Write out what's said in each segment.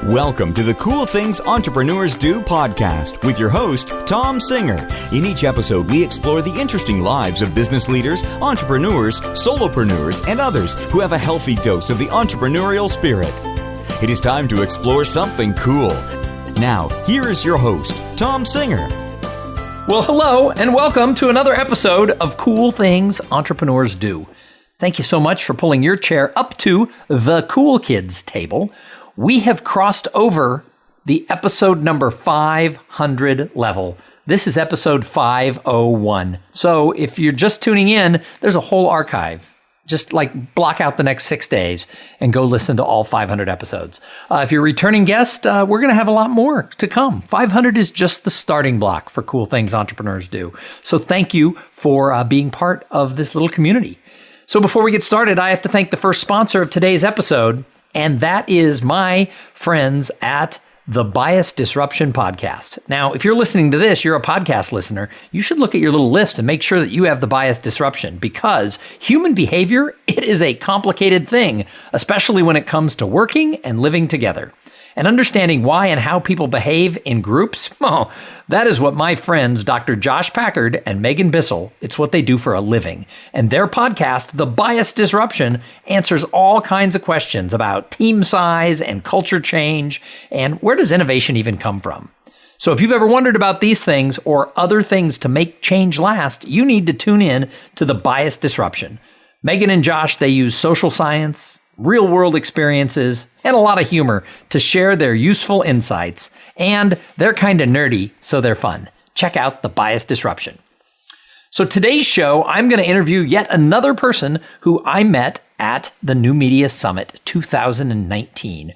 Welcome to the Cool Things Entrepreneurs Do podcast with your host, Tom Singer. In each episode, we explore the interesting lives of business leaders, entrepreneurs, solopreneurs, and others who have a healthy dose of the entrepreneurial spirit. It is time to explore something cool. Now, here is your host, Tom Singer. Well, hello, and welcome to another episode of Cool Things Entrepreneurs Do. Thank you so much for pulling your chair up to the cool kids table. We have crossed over the episode number 500 level. This is episode 501. So if you're just tuning in, there's a whole archive. Just like block out the next 6 days and go listen to all 500 episodes. If you're a returning guest, we're going to have a lot more to come. 500 is just the starting block for Cool Things Entrepreneurs Do. So thank you for being part of this little community. So before we get started, I have to thank the first sponsor of today's episode, and that is my friends at the Bias Disruption Podcast. Now, if you're listening to this, you're a podcast listener, you should look at your little list and make sure that you have the bias disruption, because human behavior, it is a complicated thing, especially when it comes to working and living together. And understanding why and how people behave in groups, oh, that is what my friends, Dr. Josh Packard and Megan Bissell, it's what they do for a living. And their podcast, The Bias Disruption, answers all kinds of questions about team size and culture change, and where does innovation even come from? So if you've ever wondered about these things or other things to make change last, you need to tune in to The Bias Disruption. Megan and Josh, they use social science, real-world experiences, and a lot of humor to share their useful insights. And they're kind of nerdy, so they're fun. Check out The Bias Disruption. So today's show, I'm going to interview yet another person who I met at the New Media Summit 2019.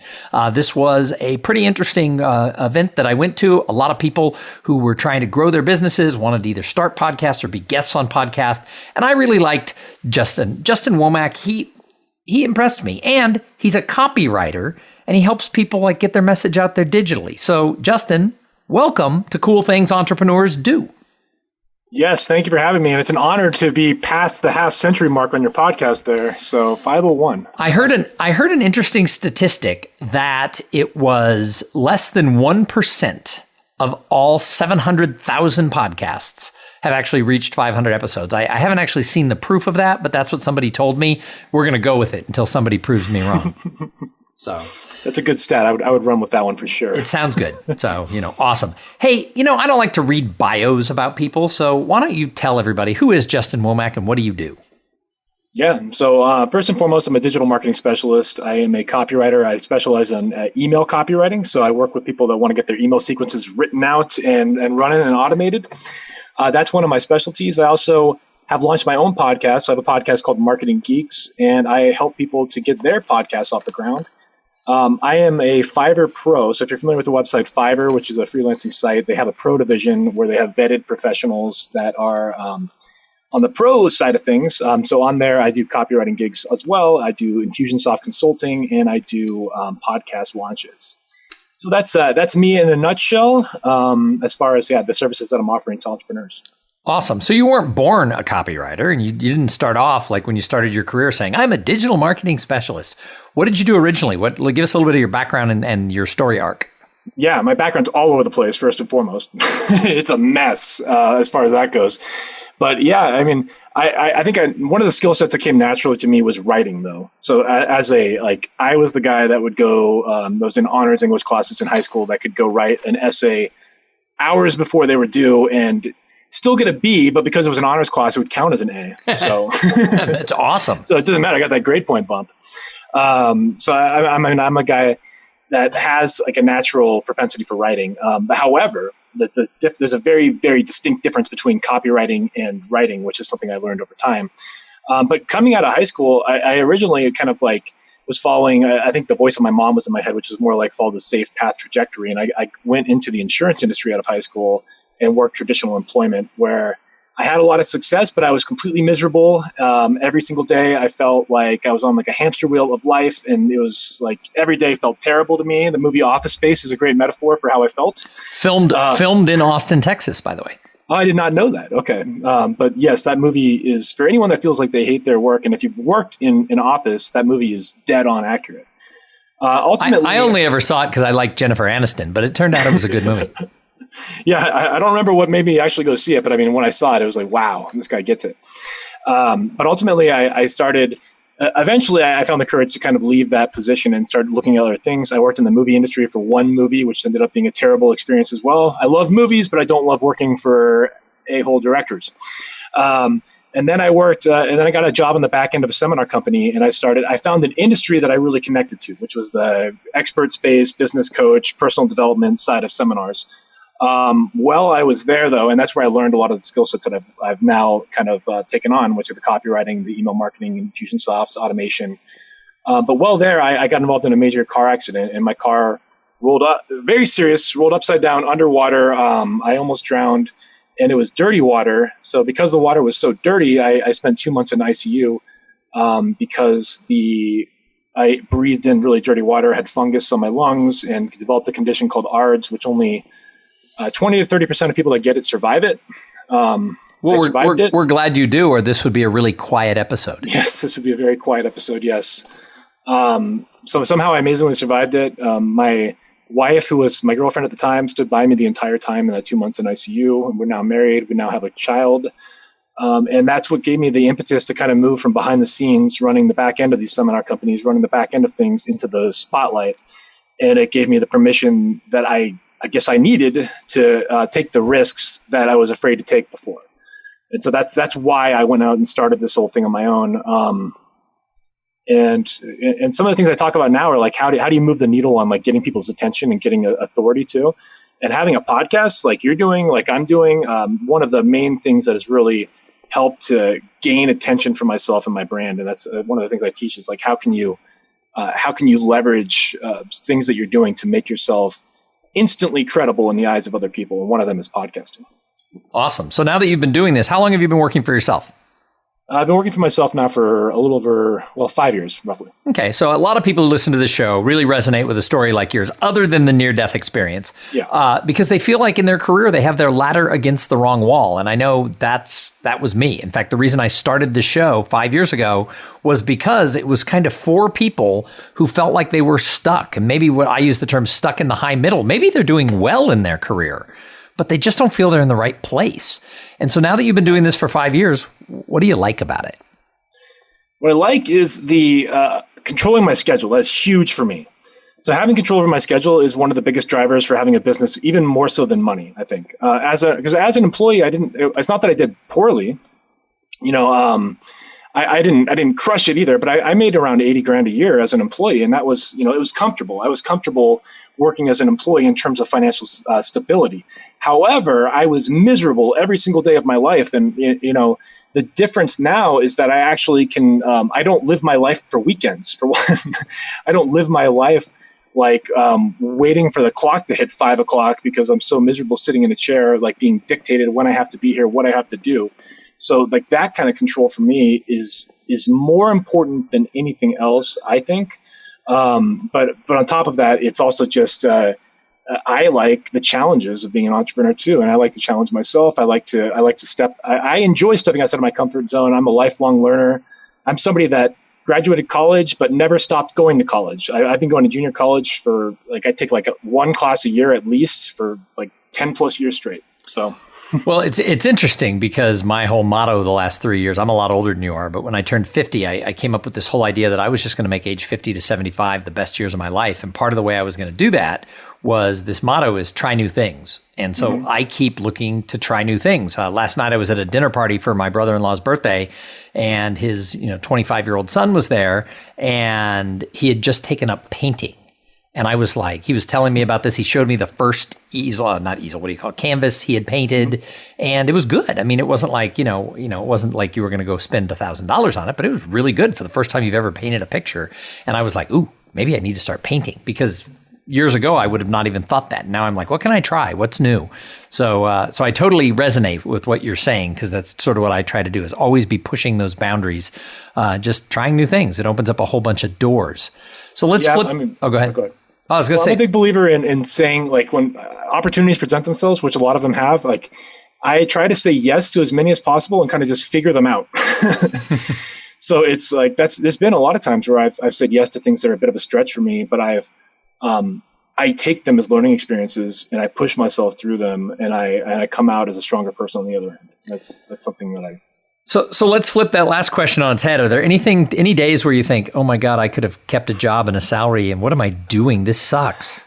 This was a pretty interesting event that I went to. A lot of people who were trying to grow their businesses wanted to either start podcasts or be guests on podcasts. And I really liked Justin. Justin Womack, he impressed me, and he's a copywriter, and he helps people like get their message out there digitally. So, Justin, welcome to Cool Things Entrepreneurs Do. Yes, thank you for having me, and it's an honor to be past the half-century mark on your podcast there. So, 501. I heard an interesting statistic that it was less than 1% of all 700,000 podcasts have actually reached 500 episodes. I haven't actually seen the proof of that, but that's what somebody told me. We're going to go with it until somebody proves me wrong. So that's a good stat. I would run with that one for sure. It sounds good. So, awesome. Hey, I don't like to read bios about people. So why don't you tell everybody, who is Justin Womack and what do you do? Yeah. So first and foremost, I'm a digital marketing specialist. I am a copywriter. I specialize in email copywriting. So I work with people that want to get their email sequences written out and running and automated. That's one of my specialties. I also have launched my own podcast. So I have a podcast called Marketing Geeks, and I help people to get their podcasts off the ground. I am a Fiverr Pro. So if you're familiar with the website Fiverr, which is a freelancing site, they have a pro division where they have vetted professionals that are on the pro side of things. So on there, I do copywriting gigs as well. I do Infusionsoft consulting, and I do podcast launches. So that's me in a nutshell, as far as the services that I'm offering to entrepreneurs. Awesome. So you weren't born a copywriter, and you didn't start off like when you started your career saying, I'm a digital marketing specialist. What did you do originally? Give us a little bit of your background and your story arc. Yeah, my background's all over the place, first and foremost. It's a mess as far as that goes. But yeah, I mean, I think one of the skill sets that came naturally to me was writing, though. So I was the guy that would go, was in honors English classes in high school that could go write an essay hours before they were due and still get a B, but because it was an honors class, it would count as an A. So that's awesome. So it doesn't matter. I got that grade point bump. So I'm a guy that has like a natural propensity for writing. However, there's a very, very distinct difference between copywriting and writing, which is something I learned over time. But coming out of high school, I originally kind of like was following, I think the voice of my mom was in my head, which was more like follow the safe path trajectory. And I went into the insurance industry out of high school and worked traditional employment, where I had a lot of success, but I was completely miserable. Every single day I felt like I was on like a hamster wheel of life, and it was like every day felt terrible to me. The movie Office Space is a great metaphor for how I felt. Filmed in Austin, Texas, by the way. Oh, I did not know that. Okay. But yes, that movie is for anyone that feels like they hate their work. And if you've worked in an office, that movie is dead on accurate. Ultimately, I only ever saw it because I liked Jennifer Aniston, but it turned out it was a good movie. Yeah, I don't remember what made me actually go see it, but I mean, when I saw it, it was like, wow, this guy gets it. But ultimately, I started. Eventually, I found the courage to kind of leave that position and started looking at other things. I worked in the movie industry for one movie, which ended up being a terrible experience as well. I love movies, but I don't love working for a-hole directors. And then I worked, and then I got a job on the back end of a seminar company, and I found an industry that I really connected to, which was the expert space, business coach, personal development side of seminars. While I was there, though, and that's where I learned a lot of the skill sets that I've now kind of taken on, which are the copywriting, the email marketing, Infusionsoft, automation. But while there, I got involved in a major car accident, and my car rolled up, very serious, rolled upside down underwater. I almost drowned, and it was dirty water. So because the water was so dirty, I spent 2 months in ICU because I breathed in really dirty water, had fungus on my lungs, and developed a condition called ARDS, which only 20 to 30% of people that get it survive it. Well, we're glad you do, or this would be a really quiet episode. Yes, this would be a very quiet episode, yes. So somehow I amazingly survived it. My wife, who was my girlfriend at the time, stood by me the entire time in that 2 months in ICU. And we're now married. We now have a child. And that's what gave me the impetus to kind of move from behind the scenes, running the back end of these seminar companies, running the back end of things, into the spotlight. And it gave me the permission that I guess I needed to take the risks that I was afraid to take before. And so that's why I went out and started this whole thing on my own. And some of the things I talk about now are like, how do you move the needle on like getting people's attention and getting authority too? And having a podcast like you're doing, like I'm doing, one of the main things that has really helped to gain attention for myself and my brand. And that's one of the things I teach is like, how can you leverage things that you're doing to make yourself instantly credible in the eyes of other people? And one of them is podcasting. Awesome. So now that you've been doing this, how long have you been working for yourself? I've been working for myself now for a little over, 5 years, roughly. Okay. So a lot of people who listen to this show really resonate with a story like yours, other than the near-death experience. Yeah. Because they feel like in their career, they have their ladder against the wrong wall. And I know that was me. In fact, the reason I started the show 5 years ago was because it was kind of for people who felt like they were stuck. And maybe what I use the term stuck in the high middle. Maybe they're doing well in their career, but they just don't feel they're in the right place. And so now that you've been doing this for 5 years, what do you like about it? What I like is the controlling my schedule. That's huge for me. So having control over my schedule is one of the biggest drivers for having a business, even more so than money, I think. Because as an employee, it's not that I did poorly. I didn't crush it either, but I made around 80 grand a year as an employee. And that was, it was comfortable. I was comfortable working as an employee in terms of financial stability. However, I was miserable every single day of my life. And, the difference now is that I actually can, I don't live my life for weekends, for one. I don't live my life like waiting for the clock to hit 5 o'clock because I'm so miserable sitting in a chair, like being dictated when I have to be here, what I have to do. So like that kind of control for me is more important than anything else, I think. But on top of that, it's also just I like the challenges of being an entrepreneur too, and I like to challenge myself. I like to step. I enjoy stepping outside of my comfort zone. I'm a lifelong learner. I'm somebody that graduated college but never stopped going to college. I've been going to junior college for I take one class a year at least for 10 plus years straight. So. Well, it's interesting because my whole motto the last 3 years, I'm a lot older than you are, but when I turned 50, I came up with this whole idea that I was just going to make age 50 to 75 the best years of my life. And part of the way I was going to do that was this motto is try new things. And so I keep looking to try new things. Last night I was at a dinner party for my brother-in-law's birthday, and his 25-year-old son was there, and he had just taken up painting. And I was like, he was telling me about this. He showed me the first canvas he had painted. And it was good. I mean, it wasn't like, it wasn't like you were going to go spend $1,000 on it, but it was really good for the first time you've ever painted a picture. And I was like, ooh, maybe I need to start painting, because years ago, I would have not even thought that. Now I'm like, what can I try? What's new? So I totally resonate with what you're saying, because that's sort of what I try to do, is always be pushing those boundaries, just trying new things. It opens up a whole bunch of doors. So let's flip. Go ahead. Go ahead. I was going to say, I'm a big believer in saying, when opportunities present themselves, which a lot of them have, I try to say yes to as many as possible and kind of just figure them out. So it's like, there's been a lot of times where I've said yes to things that are a bit of a stretch for me, but I take them as learning experiences and I push myself through them, and I come out as a stronger person on the other end. That's something that So let's flip that last question on its head. Are there any days where you think, oh my God, I could have kept a job and a salary, and what am I doing? This sucks.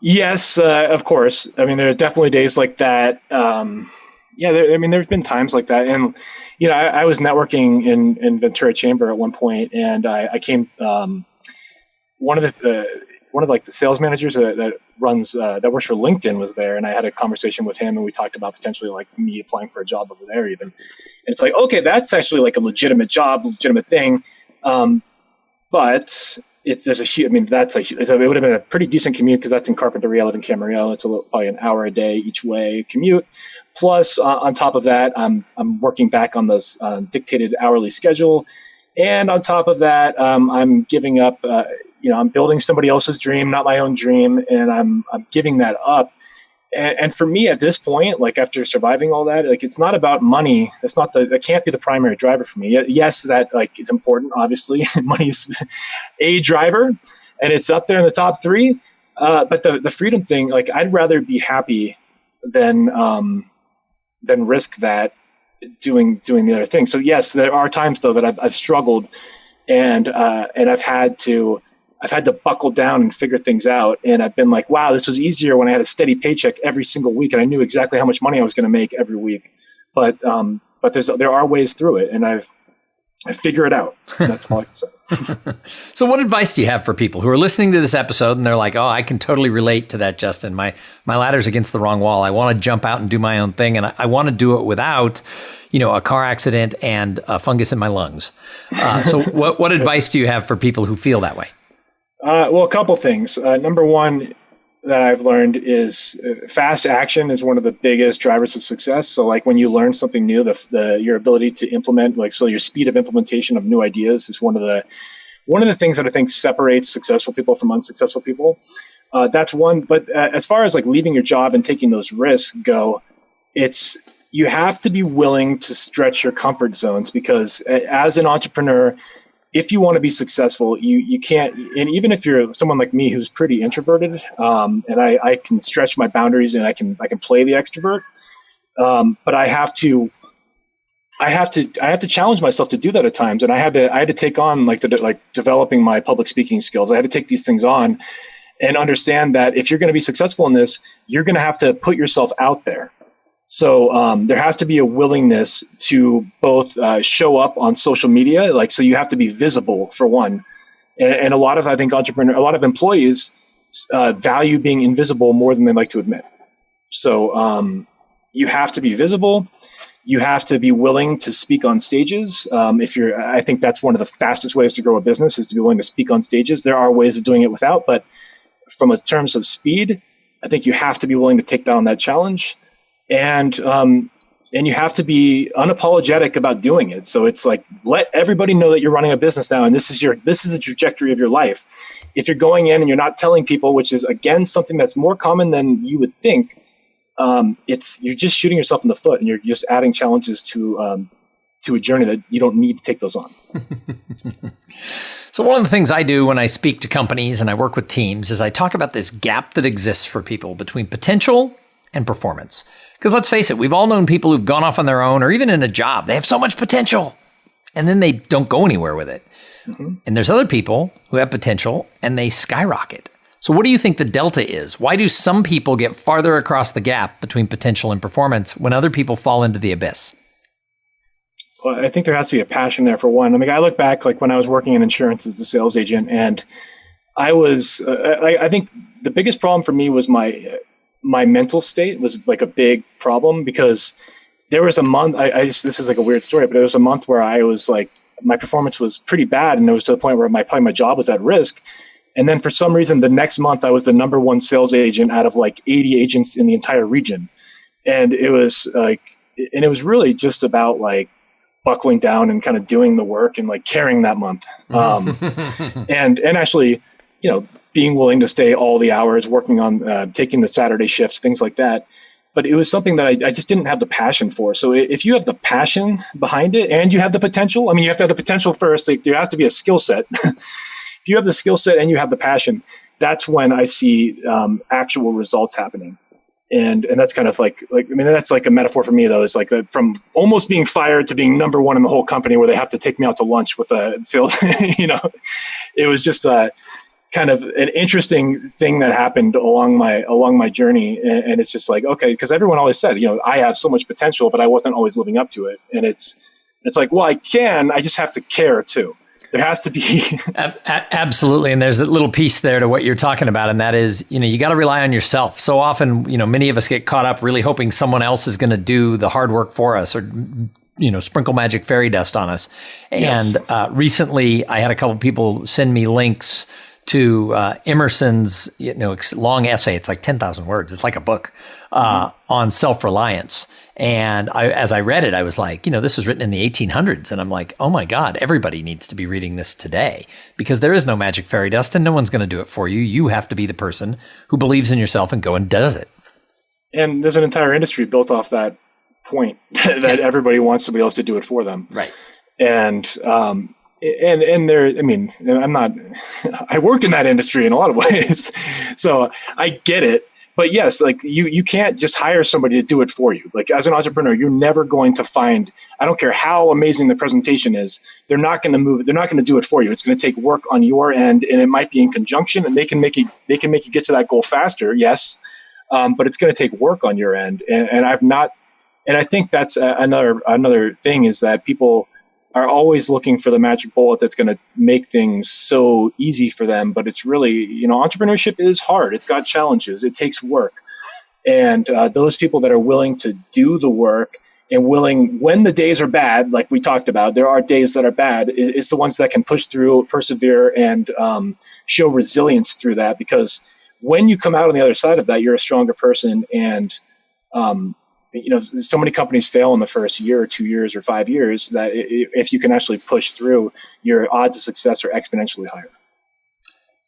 Yes, of course. I mean, there are definitely days like that. There's been times like that. And, I was networking in Ventura Chamber at one point, and I came, one of the sales managers that runs, that works for LinkedIn was there. And I had a conversation with him, and we talked about potentially like me applying for a job over there even. And it's like, okay, that's actually like a legitimate job, legitimate thing. But it would have been a pretty decent commute because that's in Carpinteria. I live in Camarillo. It's probably an hour a day each way commute. Plus, on top of that, I'm working back on this dictated hourly schedule, and on top of that, I'm giving up. I'm building somebody else's dream, not my own dream, and I'm giving that up. And for me at this point, like after surviving all that, like it's not about money. That can't be the primary driver for me. Yes, that like is important. Obviously, money is a driver, and it's up there in the top three. But the freedom thing, like I'd rather be happy than risk that doing the other thing. So yes, there are times though that I've struggled, and I've had to buckle down and figure things out. And I've been like, wow, this was easier when I had a steady paycheck every single week, and I knew exactly how much money I was going to make every week. But there are ways through it, and I figure it out. That's all I can say. So what advice do you have for people who are listening to this episode and they're like, oh, I can totally relate to that, Justin. My ladder's against the wrong wall. I want to jump out and do my own thing, and I want to do it without, a car accident and a fungus in my lungs. So what advice do you have for people who feel that way? Well, a couple things. Number one that I've learned is fast action is one of the biggest drivers of success. So like when you learn something new, your ability to implement, your speed of implementation of new ideas is one of the things that I think separates successful people from unsuccessful people. That's one. But as far as like leaving your job and taking those risks go, you have to be willing to stretch your comfort zones, because as an entrepreneur, if you want to be successful, you can't, and even if you're someone like me who's pretty introverted, and I can stretch my boundaries and I can play the extrovert, but I have to challenge myself to do that at times, and I had to take on developing my public speaking skills. I had to take these things on and understand that if you're going to be successful in this, you're going to have to put yourself out there. So there has to be a willingness to both show up on social media, so you have to be visible for one, and a lot of employees value being invisible more than they like to admit. So you have to be visible. You have to be willing to speak on stages. I think that's one of the fastest ways to grow a business is to be willing to speak on stages. There are ways of doing it without, but from a terms of speed, I think you have to be willing to take down that challenge. And you have to be unapologetic about doing it. So it's like, let everybody know that you're running a business now, and this is the trajectory of your life. If you're going in and you're not telling people, which is again something that's more common than you would think, you're just shooting yourself in the foot, and you're just adding challenges to a journey that you don't need to take those on. So one of the things I do when I speak to companies and I work with teams is I talk about this gap that exists for people between potential and performance. Because let's face it, we've all known people who've gone off on their own, or even in a job. They have so much potential, and then they don't go anywhere with it. Mm-hmm. And there's other people who have potential, and they skyrocket. So what do you think the delta is? Why do some people get farther across the gap between potential and performance when other people fall into the abyss? Well, I think there has to be a passion there for one. I mean, I look back like when I was working in insurance as a sales agent, and I think the biggest problem for me was my mental state was like a big problem, because there was a month, this is like a weird story, but there was a month where I was like, my performance was pretty bad, and it was to the point where my job was at risk. And then for some reason, the next month I was the number one sales agent out of like 80 agents in the entire region. And it was really just about like buckling down and kind of doing the work and like carrying that month. And actually, being willing to stay all the hours, working on taking the Saturday shifts, things like that. but it was something that I just didn't have the passion for. So if you have the passion behind it and you have the potential, I mean, you have to have the potential first. Like, there has to be a skill set. If you have the skill set and you have the passion, that's when I see actual results happening. And that's kind of like, I mean, that's like a metaphor for me, though. It's like from almost being fired to being number one in the whole company, where they have to take me out to lunch with a sales, it was just kind of an interesting thing that happened along my journey. And it's just like, okay, because everyone always said, I have so much potential, but I wasn't always living up to it. And it's like, well, I just have to care too. There has to be. Absolutely. And there's a little piece there to what you're talking about. And that is, you got to rely on yourself. So often, many of us get caught up really hoping someone else is going to do the hard work for us, or, sprinkle magic fairy dust on us. Yes. And recently I had a couple people send me links to Emerson's, long essay. It's like 10,000 words. It's like a book on self-reliance. And as I read it, I was like, this was written in the 1800s. And I'm like, oh my God, everybody needs to be reading this today, because there is no magic fairy dust and no one's going to do it for you. You have to be the person who believes in yourself and go and does it. And there's an entire industry built off that point that everybody wants somebody else to do it for them. Right. And there, I mean, I worked in that industry in a lot of ways, so I get it. But yes, like you can't just hire somebody to do it for you. Like, as an entrepreneur, you're never going to find, I don't care how amazing the presentation is, they're not going to move it. They're not going to do it for you. It's going to take work on your end, and it might be in conjunction, and they can make you get to that goal faster. Yes. But it's going to take work on your end. And I think that's another thing, is that people are always looking for the magic bullet that's going to make things so easy for them. But it's really, entrepreneurship is hard. It's got challenges. It takes work. And those people that are willing to do the work and willing, when the days are bad, like we talked about, there are days that are bad, it's the ones that can push through, persevere, and show resilience through that. Because when you come out on the other side of that, you're a stronger person. And so many companies fail in the first year or 2 years or 5 years that if you can actually push through, your odds of success are exponentially higher.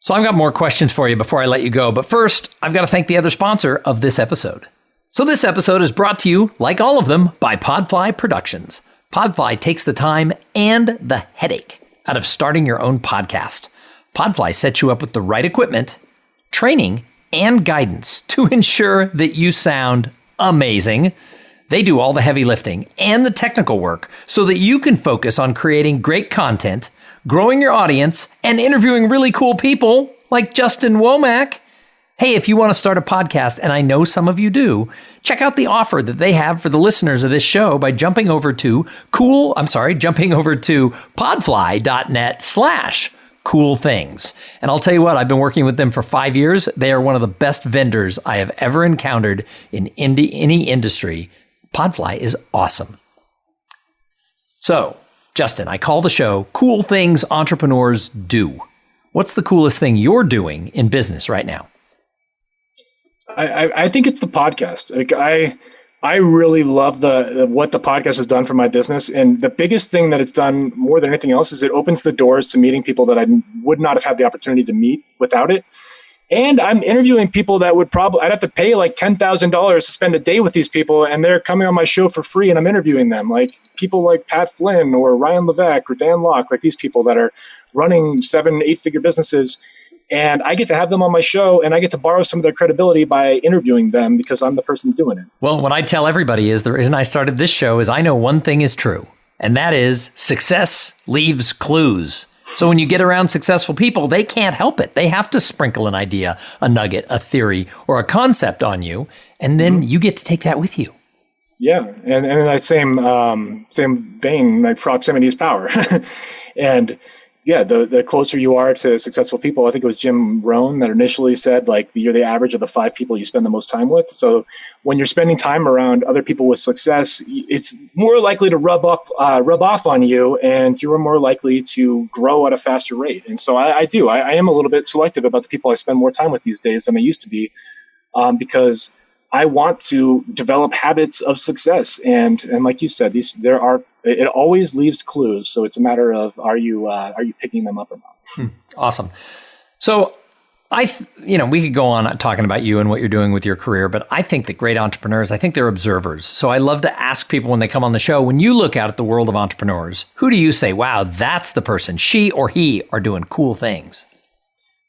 So I've got more questions for you before I let you go. But first, I've got to thank the other sponsor of this episode. So this episode is brought to you, like all of them, by Podfly Productions. Podfly takes the time and the headache out of starting your own podcast. Podfly sets you up with the right equipment, training, and guidance to ensure that you sound amazing. They do all the heavy lifting and the technical work so that you can focus on creating great content, growing your audience, and interviewing really cool people like Justin Womack. Hey, if you want to start a podcast, and I know some of you do, check out the offer that they have for the listeners of this show by jumping over to podfly.net/cool things. And I'll tell you what, I've been working with them for 5 years. They are one of the best vendors I have ever encountered in any industry. Podfly is awesome. So, Justin, I call the show Cool Things Entrepreneurs Do. What's the coolest thing you're doing in business right now? I think it's the podcast. Like, I really love what the podcast has done for my business. And the biggest thing that it's done more than anything else is it opens the doors to meeting people that I would not have had the opportunity to meet without it. And I'm interviewing people that I'd have to pay like $10,000 to spend a day with these people. And they're coming on my show for free and I'm interviewing them. Like people like Pat Flynn or Ryan Levesque or Dan Locke, like these people that are running 7-8 figure businesses. And I get to have them on my show and I get to borrow some of their credibility by interviewing them because I'm the person doing it. Well, what I tell everybody is the reason I started this show is I know one thing is true, and that is success leaves clues. So when you get around successful people, they can't help it. They have to sprinkle an idea, a nugget, a theory, or a concept on you, and then you get to take that with you. Yeah, and in that same vein, like proximity is power. And yeah, the closer you are to successful people, I think it was Jim Rohn that initially said, like, you're the average of the 5 people you spend the most time with. So when you're spending time around other people with success, it's more likely to rub off on you, and you're more likely to grow at a faster rate. And so I am a little bit selective about the people I spend more time with these days than I used to be, because I want to develop habits of success. And like you said, it always leaves clues. So it's a matter of, are you picking them up or not? Awesome. So We could go on talking about you and what you're doing with your career, but I think that great entrepreneurs, I think they're observers. So I love to ask people when they come on the show, when you look out at the world of entrepreneurs, who do you say, wow, that's the person, she or he are doing cool things?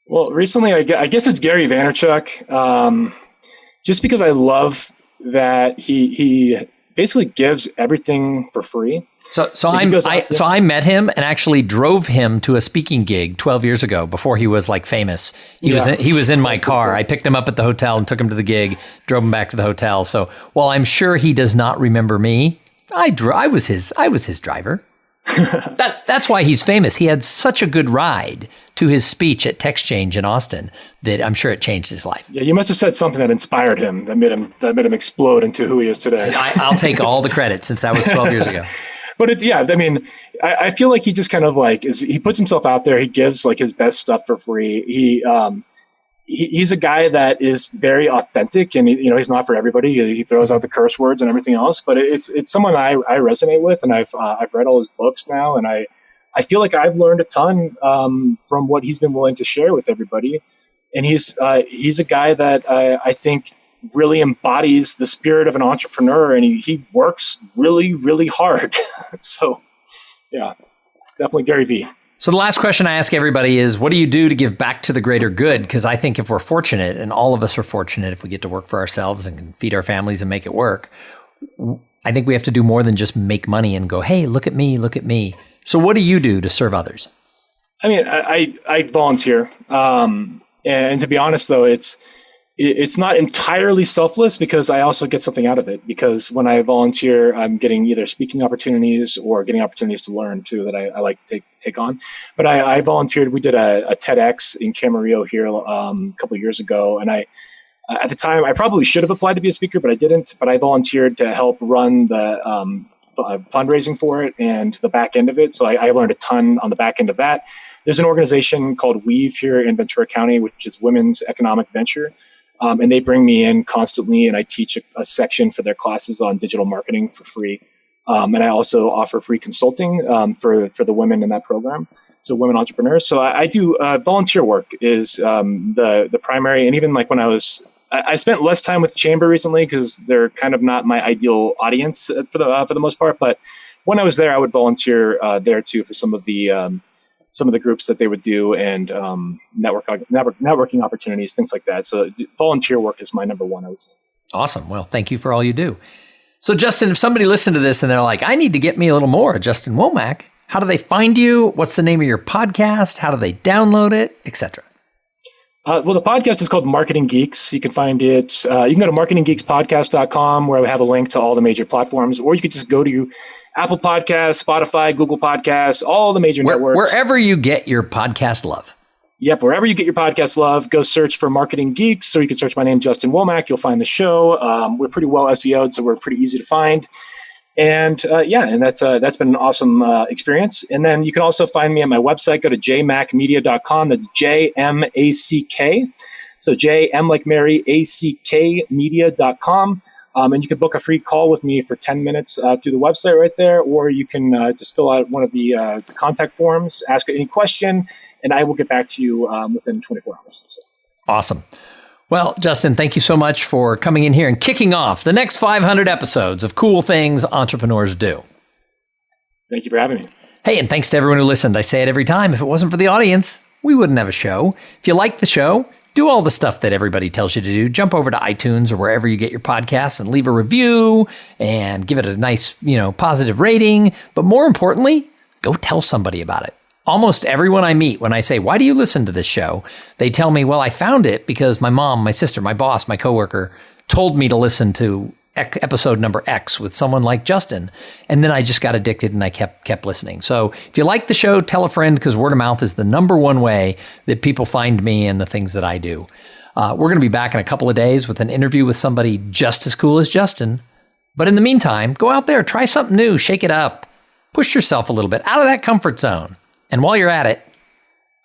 Well, recently, I guess it's Gary Vaynerchuk, just because I love that he basically gives everything for free. So I met him and actually drove him to a speaking gig 12 years ago before he was like famous. He was in my car. Cool. I picked him up at the hotel and took him to the gig, drove him back to the hotel. So while I'm sure he does not remember me, I was his driver. That's why he's famous. He had such a good ride to his speech at TechChange in Austin that I'm sure it changed his life. Yeah, you must have said something that inspired him, that made him explode into who he is today. I'll take all the credit since that was 12 years ago. But I feel like he just kind of he puts himself out there. He gives like his best stuff for free. He's a guy that is very authentic, and he's not for everybody. He throws out the curse words and everything else, but it's someone I resonate with, and I've read all his books now, and I feel like I've learned a ton from what he's been willing to share with everybody. And he's a guy that I think really embodies the spirit of an entrepreneur, and he works really, really hard. So, yeah, definitely Gary V. So the last question I ask everybody is, what do you do to give back to the greater good? Because I think if we're fortunate, and all of us are fortunate if we get to work for ourselves and can feed our families and make it work, I think we have to do more than just make money and go, hey, look at me, look at me. So what do you do to serve others? I mean, I volunteer. And to be honest, though, it's not entirely selfless, because I also get something out of it. Because when I volunteer, I'm getting either speaking opportunities or getting opportunities to learn too that I like to take on. But I volunteered. We did a TEDx in Camarillo here a couple of years ago, and at the time I probably should have applied to be a speaker, but I didn't. But I volunteered to help run the fundraising for it and the back end of it. So I learned a ton on the back end of that. There's an organization called Weave here in Ventura County, which is Women's Economic Venture. And they bring me in constantly, and I teach a section for their classes on digital marketing for free. And I also offer free consulting for the women in that program, so women entrepreneurs. So I do volunteer work is the primary. And even like when I spent less time with Chamber recently because they're kind of not my ideal audience for the most part. But when I was there, I would volunteer there too for some of the groups that they would do, and networking opportunities, things like that. So volunteer work is my number one, I would say. Awesome. Well, thank you for all you do. So Justin, if somebody listened to this and they're like, I need to get me a little more Justin Womack, how do they find you? What's the name of your podcast? How do they download it, etc.? Well, the podcast is called Marketing Geeks. You can find it. You can go to marketinggeekspodcast.com, where we have a link to all the major platforms, or you could just go to Apple Podcasts, Spotify, Google Podcasts, all the major networks. Wherever you get your podcast love. Yep, wherever you get your podcast love, go search for Marketing Geeks, or you can search my name, Justin Womack. You'll find the show. We're pretty well SEO'd, so we're pretty easy to find. And that's been an awesome experience. And then you can also find me at my website. Go to jmackmedia.com. That's JMACK. So JM like Mary, ACK media.com. And you can book a free call with me for 10 minutes through the website right there, or you can just fill out one of the contact forms, ask any question, and I will get back to you within 24 hours. So. Awesome. Well, Justin, thank you so much for coming in here and kicking off the next 500 episodes of Cool Things Entrepreneurs Do. Thank you for having me. Hey, and thanks to everyone who listened. I say it every time. If it wasn't for the audience, we wouldn't have a show. If you like the show, do all the stuff that everybody tells you to do. Jump over to iTunes or wherever you get your podcasts and leave a review and give it a nice, positive rating. But more importantly, go tell somebody about it. Almost everyone I meet, when I say, why do you listen to this show? They tell me, well, I found it because my mom, my sister, my boss, my coworker told me to listen to episode number X with someone like Justin. And then I just got addicted and I kept listening. So if you like the show, tell a friend, because word of mouth is the number one way that people find me and the things that I do. We're going to be back in a couple of days with an interview with somebody just as cool as Justin. But in the meantime, go out there, try something new, shake it up, push yourself a little bit out of that comfort zone. And while you're at it,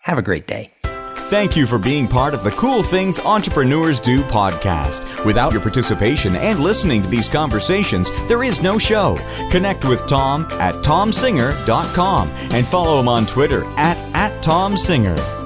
have a great day. Thank you for being part of the Cool Things Entrepreneurs Do podcast. Without your participation and listening to these conversations, there is no show. Connect with Tom at tomsinger.com and follow him on Twitter at TomSinger.